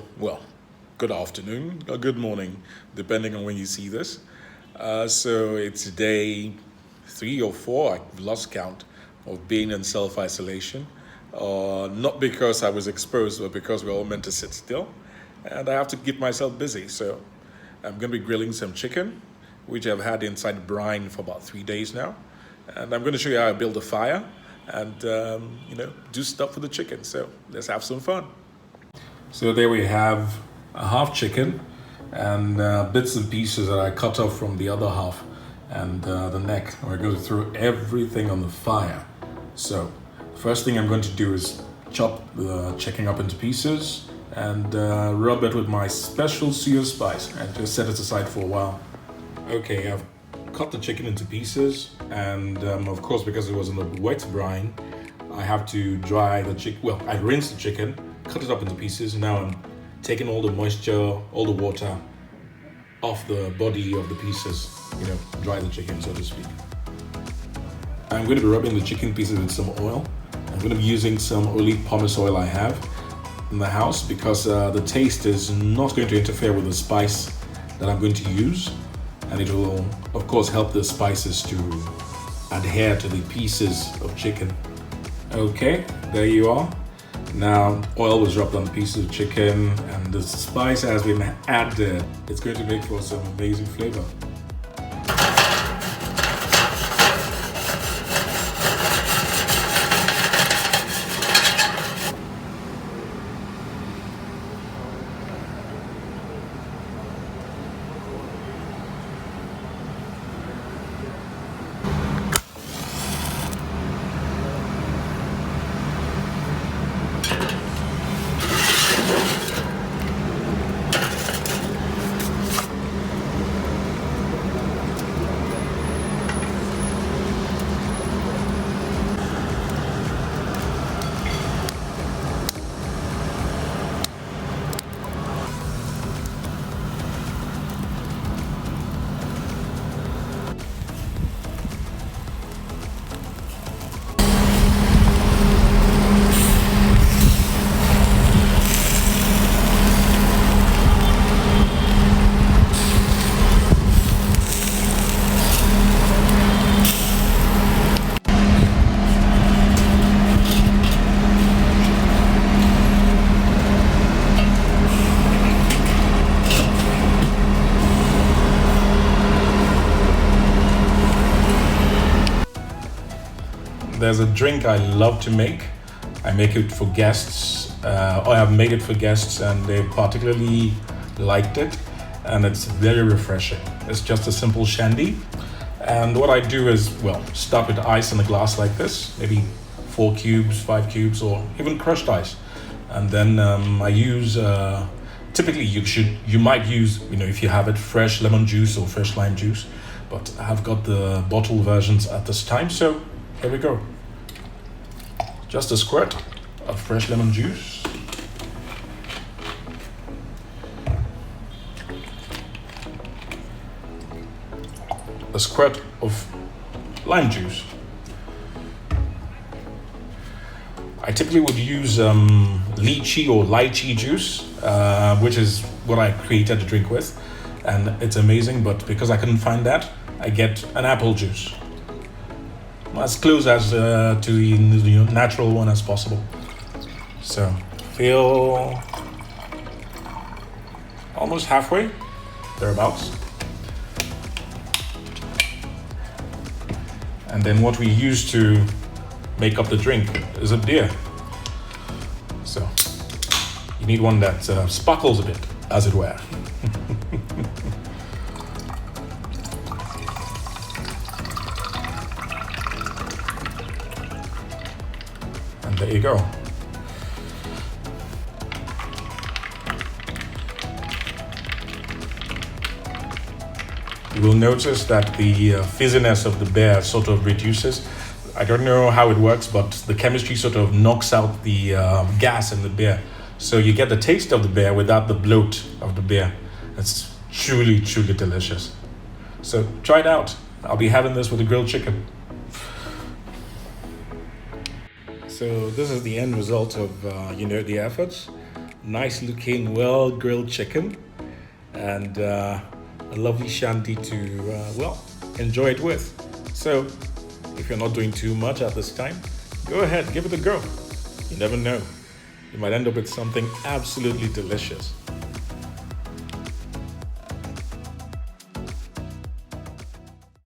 or, well, good afternoon or good morning, depending on when you see this. So it's day 3 or 4, I've lost count, of being in self isolation. Not because I was exposed, but because we're all meant to sit still. And I have to keep myself busy. So I'm going to be grilling some chicken, which I've had inside the brine for about 3 days now. And I'm going to show you how I build a fire and, do stuff with the chicken. So let's have some fun. So there we have a half chicken and bits and pieces that I cut off from the other half and the neck. We're going to throw everything on the fire. So first thing I'm going to do is chop the chicken up into pieces and rub it with my special suya spice and just set it aside for a while. Okay, I've cut the chicken into pieces and of course, because it was in a wet brine, I have to dry the chicken. Well, I rinsed the chicken, cut it up into pieces. Now I'm taking all the moisture, all the water off the body of the pieces, dry the chicken, so to speak. I'm going to be rubbing the chicken pieces with some oil. I'm going to be using some olive pomace oil I have in the house because the taste is not going to interfere with the spice that I'm going to use. And it will, of course, help the spices to adhere to the pieces of chicken. Okay, there you are. Now, oil was rubbed on the pieces of chicken and the spice has been added. It's going to make for some amazing flavor. There's a drink I love to make. I make it for guests, or I've made it for guests and they particularly liked it, and it's very refreshing. It's just a simple Shandy. And what I do is, start with ice in a glass like this, maybe 4 cubes, 5 cubes, or even crushed ice. And then I use, typically you might use, if you have it, fresh lemon juice or fresh lime juice, but I've got the bottle versions at this time, so here we go. Just a squirt of fresh lemon juice. A squirt of lime juice. I typically would use lychee or lychee juice, which is what I created the drink with. And it's amazing, but because I couldn't find that, I get an apple juice. As close as to the natural one as possible. So feel almost halfway, thereabouts. And then what we use to make up the drink is a beer. So you need one that sparkles a bit, as it were. There you go. You will notice that the fizziness of the beer sort of reduces. I don't know how it works, but the chemistry sort of knocks out the gas in the beer. So you get the taste of the beer without the bloat of the beer. It's truly, truly delicious. So try it out. I'll be having this with a grilled chicken. So this is the end result of, the efforts. nice looking, well grilled chicken, and a lovely shandy to, enjoy it with. So, if you're not doing too much at this time, go ahead, give it a go. You never know. You might end up with something absolutely delicious.